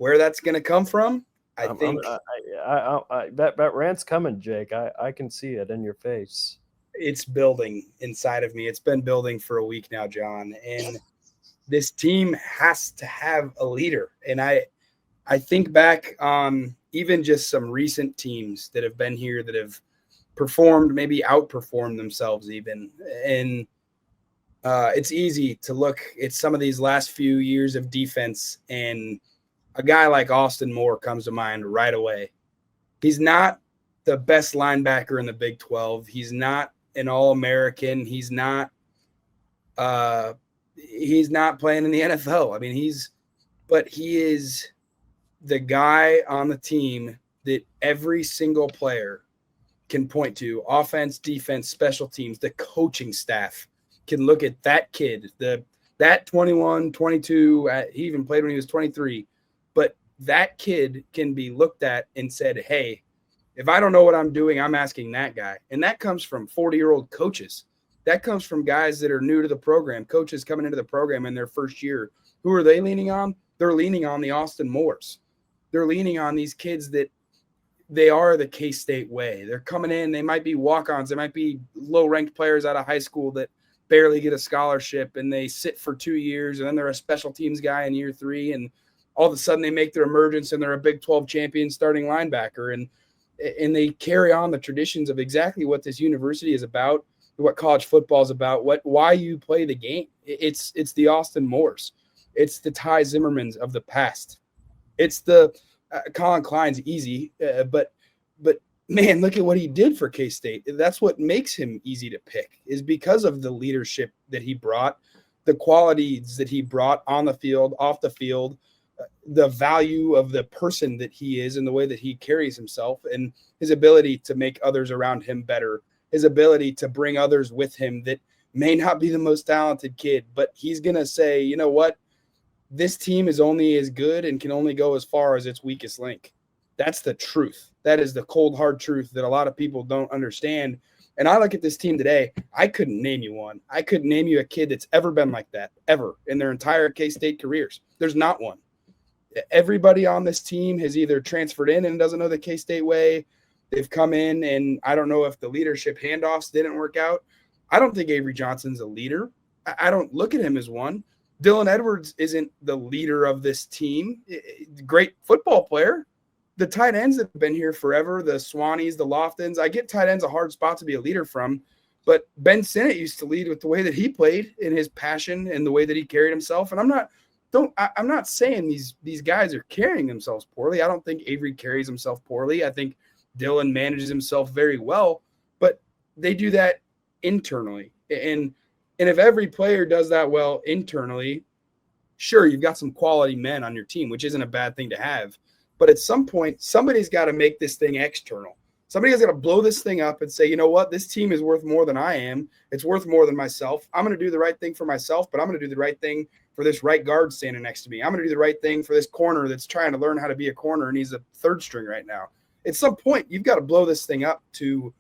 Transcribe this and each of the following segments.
Where that's going to come from, I I'm, think that rant's coming, Jake. I can see it in your face. it's building inside of me. It's been building for a week now, John, and this team has to have a leader. And I think back on even just some recent teams that have been here that have performed, maybe outperformed themselves even. And it's easy to look at some of these last few years of defense, and a guy like Austin Moore comes to mind right away. He's not the best linebacker in the Big 12. He's not an All-American. He's not playing in the NFL. I mean, but he is the guy on the team that every single player can point to, offense, defense, special teams, the coaching staff can look at that kid, that 21, 22, he even played when he was 23, but that kid can be looked at and said, hey, if I don't know what I'm doing, I'm asking that guy. And that comes from 40-year-old coaches. That comes from guys that are new to the program, coaches coming into the program in their first year. Who are they leaning on? They're leaning on the Austin Moores. They're leaning on these kids that they are the K-State way. They're coming in. They might be walk-ons. They might be low-ranked players out of high school that barely get a scholarship, and they sit for 2 years, and then they're a special teams guy in year 3, and all of a sudden they make their emergence, and they're a Big 12 champion starting linebacker, and they carry on the traditions of exactly what this university is about, what college football is about, why you play the game. It's the Austin Moores. It's the Ty Zimmermans of the past. It's the Colin Klein's easy, but man, look at what he did for K-State. That's what makes him easy to pick, is because of the leadership that he brought, the qualities that he brought on the field, off the field, the value of the person that he is and the way that he carries himself, and his ability to make others around him better, his ability to bring others with him that may not be the most talented kid, but he's going to say, you know what? This team is only as good and can only go as far as its weakest link. That's the truth. That is the cold, hard truth that a lot of people don't understand. And I look at this team today, I couldn't name you one. I couldn't name you a kid that's ever been like that, ever, in their entire K-State careers. There's not one. Everybody on this team has either transferred in and doesn't know the K-State way. They've come in, and I don't know if the leadership handoffs didn't work out. I don't think Avery Johnson's a leader. I don't look at him as one. Dylan Edwards isn't the leader of this team. Great football player. The tight ends that have been here forever, the Swannies, the Loftons, I get tight ends a hard spot to be a leader from, but Ben Sinnott used to lead with the way that he played and his passion and the way that he carried himself. And I'm not saying these guys are carrying themselves poorly. I don't think Avery carries himself poorly. I think Dylan manages himself very well, but they do that internally. And if every player does that well internally, sure, you've got some quality men on your team, which isn't a bad thing to have. But at some point, somebody's got to make this thing external. Somebody's got to blow this thing up and say, you know what, this team is worth more than I am. It's worth more than myself. I'm going to do the right thing for myself, but I'm going to do the right thing for this right guard standing next to me. I'm going to do the right thing for this corner that's trying to learn how to be a corner, and he's a third string right now. At some point, you've got to blow this thing up to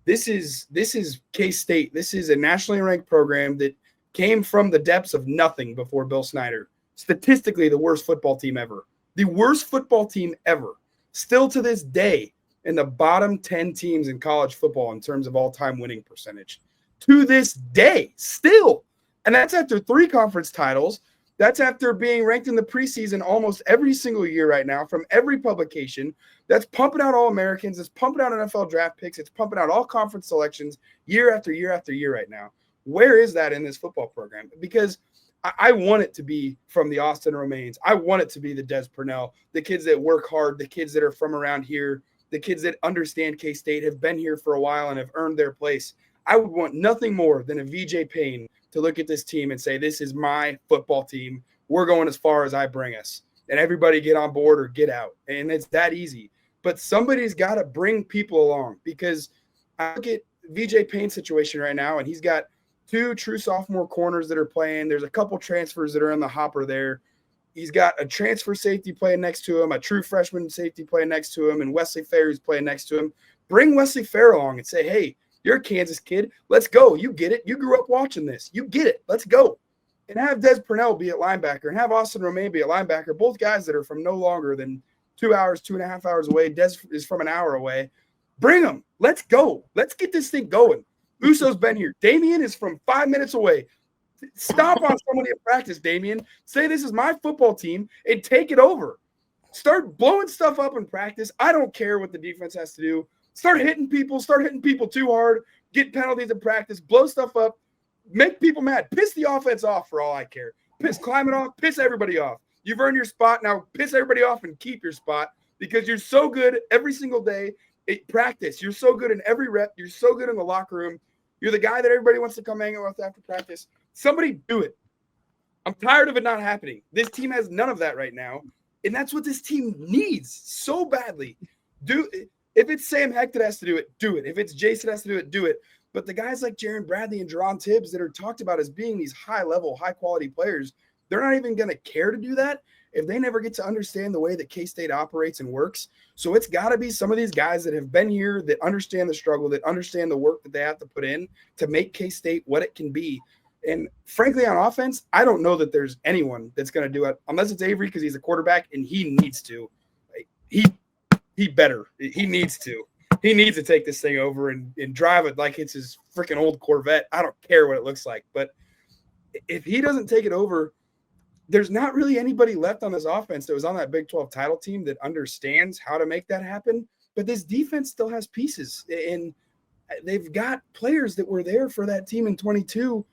this is K-State. This is a nationally ranked program that came from the depths of nothing before Bill Snyder. Statistically, the worst football team ever. The worst football team ever. Still to this day, in the bottom 10 teams in college football in terms of all-time winning percentage. To this day, still. And that's after 3 conference titles. That's after being ranked in the preseason almost every single year right now from every publication. That's pumping out All-Americans. It's pumping out NFL draft picks. It's pumping out all conference selections year after year after year right now. Where is that in this football program? Because I want it to be from the Austin Romaines. I want it to be the Des Purnell, the kids that work hard, the kids that are from around here, the kids that understand K-State, have been here for a while and have earned their place. I would want nothing more than a VJ Payne to look at this team and say, this is my football team. We're going as far as I bring us. And everybody get on board or get out. And it's that easy. But somebody's got to bring people along, because I look at VJ Payne's situation right now, and he's got 2 true sophomore corners that are playing. There's a couple transfers that are in the hopper there. He's got a transfer safety playing next to him, a true freshman safety playing next to him, and Wesley Fair's playing next to him. Bring Wesley Fair along and say, hey, you're a Kansas kid. Let's go. You get it. You grew up watching this. You get it. Let's go. and have Des Purnell be at linebacker and have Austin Romaine be at linebacker, both guys that are from no longer than 2 hours, 2.5 hours away. Des is from an hour away. Bring them. Let's go. Let's get this thing going. Uso's been here. Damian is from 5 minutes away. Stomp on somebody in practice, Damian. Say this is my football team and take it over. Start blowing stuff up in practice. I don't care what the defense has to do. Start hitting people too hard, get penalties in practice, blow stuff up, make people mad. Piss the offense off for all I care. Climb it off, piss everybody off. You've earned your spot. Now piss everybody off and keep your spot because you're so good every single day at practice. You're so good in every rep. You're so good in the locker room. You're the guy that everybody wants to come hang out with after practice. Somebody do it. I'm tired of it not happening. This team has none of that right now, and that's what this team needs so badly. If it's Sam Heck that has to do it, do it. If it's Jason that has to do it, do it. But the guys like Jaron Bradley and Jerron Tibbs that are talked about as being these high-level, high-quality players, they're not even going to care to do that if they never get to understand the way that K-State operates and works. So it's got to be some of these guys that have been here, that understand the struggle, that understand the work that they have to put in to make K-State what it can be. And frankly, on offense, I don't know that there's anyone that's going to do it unless it's Avery because he's a quarterback and he needs to. He better. He needs to. He needs to take this thing over and drive it like it's his freaking old Corvette. I don't care what it looks like. But if he doesn't take it over, there's not really anybody left on this offense that was on that Big 12 title team that understands how to make that happen. But this defense still has pieces. And they've got players that were there for that team in 22.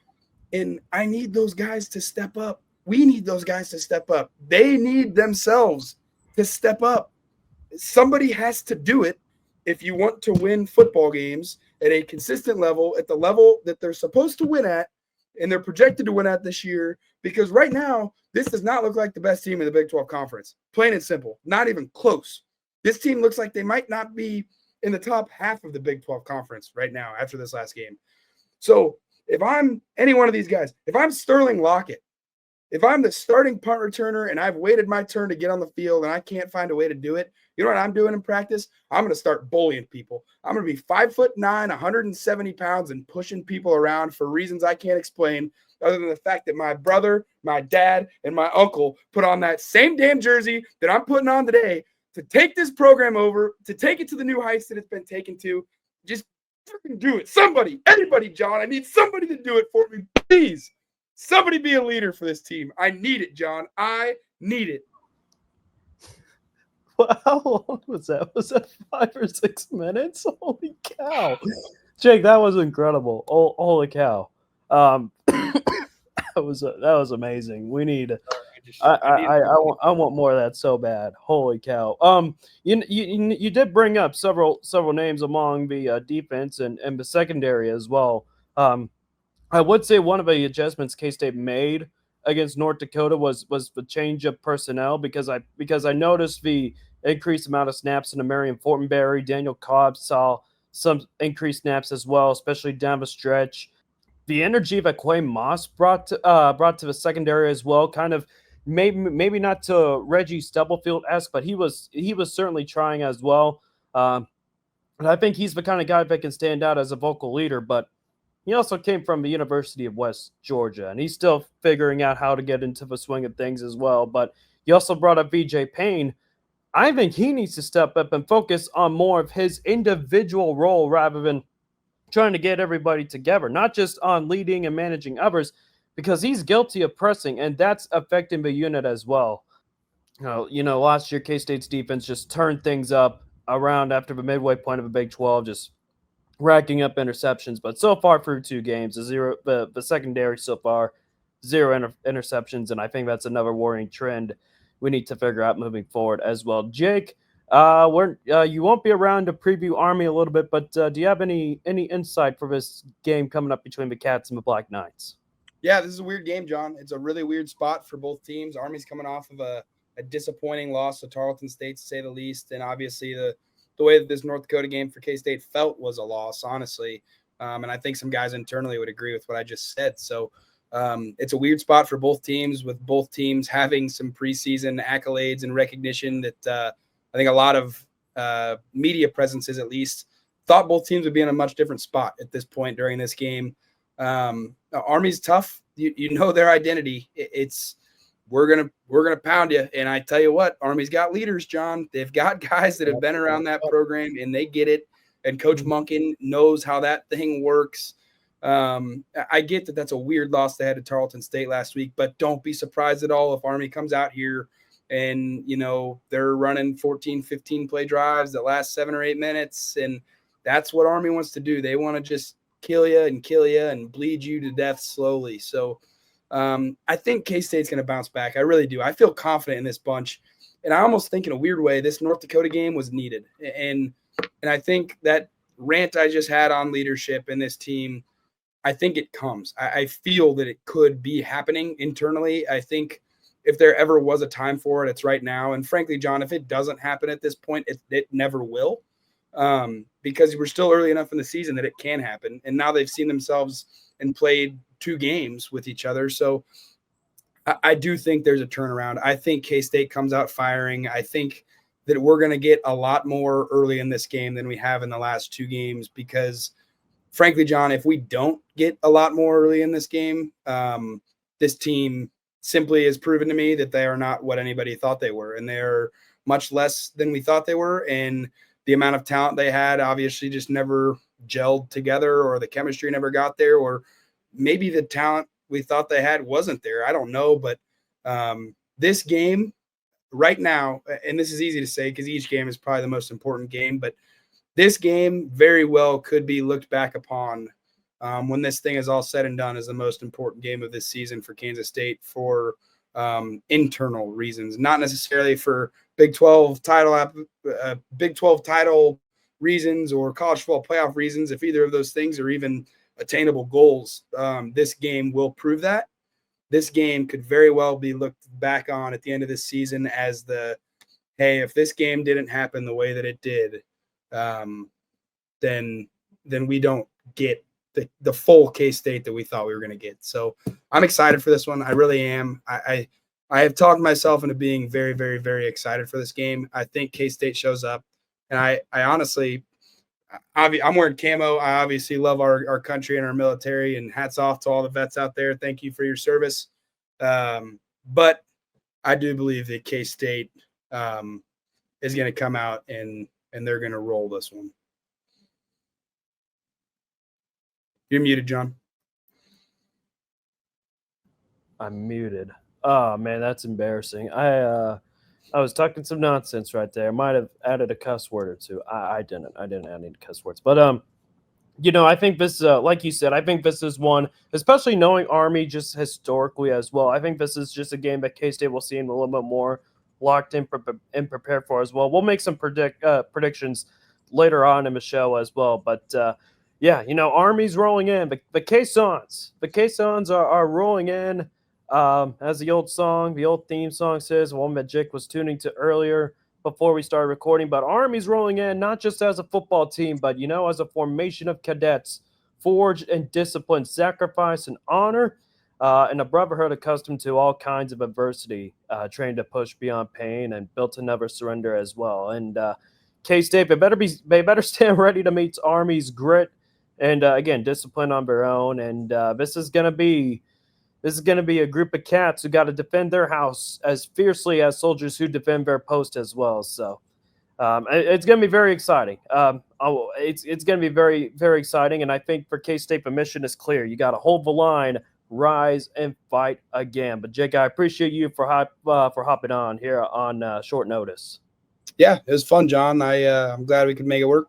And I need those guys to step up. We need those guys to step up. They need themselves to step up. Somebody has to do it if you want to win football games at a consistent level, at the level that they're supposed to win at, and they're projected to win at this year, because right now, this does not look like the best team in the Big 12 Conference. Plain and simple. Not even close. This team looks like they might not be in the top half of the Big 12 Conference right now after this last game. So if I'm any one of these guys, if I'm Sterling Lockett, if I'm the starting punt returner and I've waited my turn to get on the field and I can't find a way to do it, you know what I'm doing in practice? I'm going to start bullying people. I'm going to be 5'9", 170 pounds and pushing people around for reasons I can't explain other than the fact that my brother, my dad, and my uncle put on that same damn jersey that I'm putting on today to take this program over, to take it to the new heights that it's been taken to. Just freaking do it. Somebody, anybody, John, I need somebody to do it for me. Please. Somebody be a leader for this team. I need it, John. I need it. Well, how long was that? Was that 5 or 6 minutes? Holy cow. Jake, that was incredible. Oh, holy cow. That was amazing. We need I want more of that so bad. Holy cow. You did bring up several names among the defense and the secondary as well. I would say one of the adjustments K-State made against North Dakota was the change of personnel because I noticed the increased amount of snaps in Marion Fortenberry. Daniel Cobb saw some increased snaps as well, especially down the stretch. The energy that Quay Moss brought to the secondary as well, kind of maybe not to Reggie Stubblefield-esque, but he was certainly trying as well. And I think he's the kind of guy that can stand out as a vocal leader, but he also came from the University of West Georgia, and he's still figuring out how to get into the swing of things as well. But he also brought up VJ Payne. I think he needs to step up and focus on more of his individual role rather than trying to get everybody together, not just on leading and managing others, because he's guilty of pressing, and that's affecting the unit as well. Last year K-State's defense just turned things up around after the midway point of the Big 12, just racking up interceptions. But so far through 2 games, the secondary so far, 0 interceptions, and I think that's another worrying trend we need to figure out moving forward as well. Jake, you won't be around to preview Army a little bit, but do you have any insight for this game coming up between the Cats and the Black Knights? Yeah, this is a weird game, John. It's a really weird spot for both teams. Army's coming off of a disappointing loss to Tarleton State, to say the least, and obviously the way that this North Dakota game for K-State felt was a loss, honestly. And I think some guys internally would agree with what I just said. So it's a weird spot for both teams, with both teams having some preseason accolades and recognition that I think a lot of media presences, at least, thought both teams would be in a much different spot at this point during this game. Army's tough. you know their identity. It's we're gonna pound you. And I tell you what, Army's got leaders, John. They've got guys that have been around that program and they get it. And Coach Monken knows how that thing works. I get that that's a weird loss they had to Tarleton State last week, but don't be surprised at all if Army comes out here and, they're running 14, 15 play drives that last 7 or 8 minutes. And that's what Army wants to do. They want to just kill you and bleed you to death slowly. So I think K-State's going to bounce back. I really do. I feel confident in this bunch. And I almost think in a weird way, this North Dakota game was needed. And I think that rant I just had on leadership in this team, I think it comes. I feel that it could be happening internally. I think if there ever was a time for it, it's right now. And frankly, John, if it doesn't happen at this point, it never will, because we're still early enough in the season that it can happen. And now they've seen themselves and played 2 games with each other. So I do think there's a turnaround. I think K-State comes out firing. I think that we're going to get a lot more early in this game than we have in the last 2 games because, frankly, John, if we don't get a lot more early in this game, this team simply has proven to me that they are not what anybody thought they were, and they're much less than we thought they were, and the amount of talent they had obviously just never gelled together, or the chemistry never got there, or maybe the talent we thought they had wasn't there. I don't know, but this game right now, and this is easy to say because each game is probably the most important game, but this game very well could be looked back upon when this thing is all said and done as the most important game of this season for Kansas State for internal reasons, not necessarily for Big 12 title reasons or college football playoff reasons. If either of those things are even attainable goals, this game will prove that. This game could very well be looked back on at the end of this season as hey, if this game didn't happen the way that it did, then we don't get the full K-State that we thought we were going to get. So I'm excited for this one. I really am. I have talked myself into being very, very, very excited for this game. I think K-State shows up, and I honestly, I'm wearing camo. I obviously love our country and our military, and hats off to all the vets out there. Thank you for your service. But I do believe that K-State is going to come out and they're going to roll this one. You're muted, John. I'm muted. Oh man, that's embarrassing. I was talking some nonsense right there. I might have added a cuss word or two. I didn't add any cuss words. But I think this, like you said, I think this is one, especially knowing Army just historically as well. I think this is just a game that K-State will see in a little bit more locked in and prepared for as well. We'll make some predictions later on in the show as well. But yeah, Army's rolling in. The K-Sons are rolling in. As the old theme song says, one that Jake was tuning to earlier before we started recording. But Army's rolling in, not just as a football team, but, as a formation of cadets, forged in discipline, sacrifice, and honor, and a brotherhood accustomed to all kinds of adversity, trained to push beyond pain and built to never surrender as well. And K-State, they better stand ready to meet Army's grit and, again, discipline on their own. And this is going to be a group of cats who got to defend their house as fiercely as soldiers who defend their post as well. So it's going to be very exciting. It's going to be very, very exciting. And I think for K-State, the mission is clear. You got to hold the line, rise, and fight again. But Jake, I appreciate you for hopping on here on short notice. Yeah, it was fun, John. I'm glad we could make it work.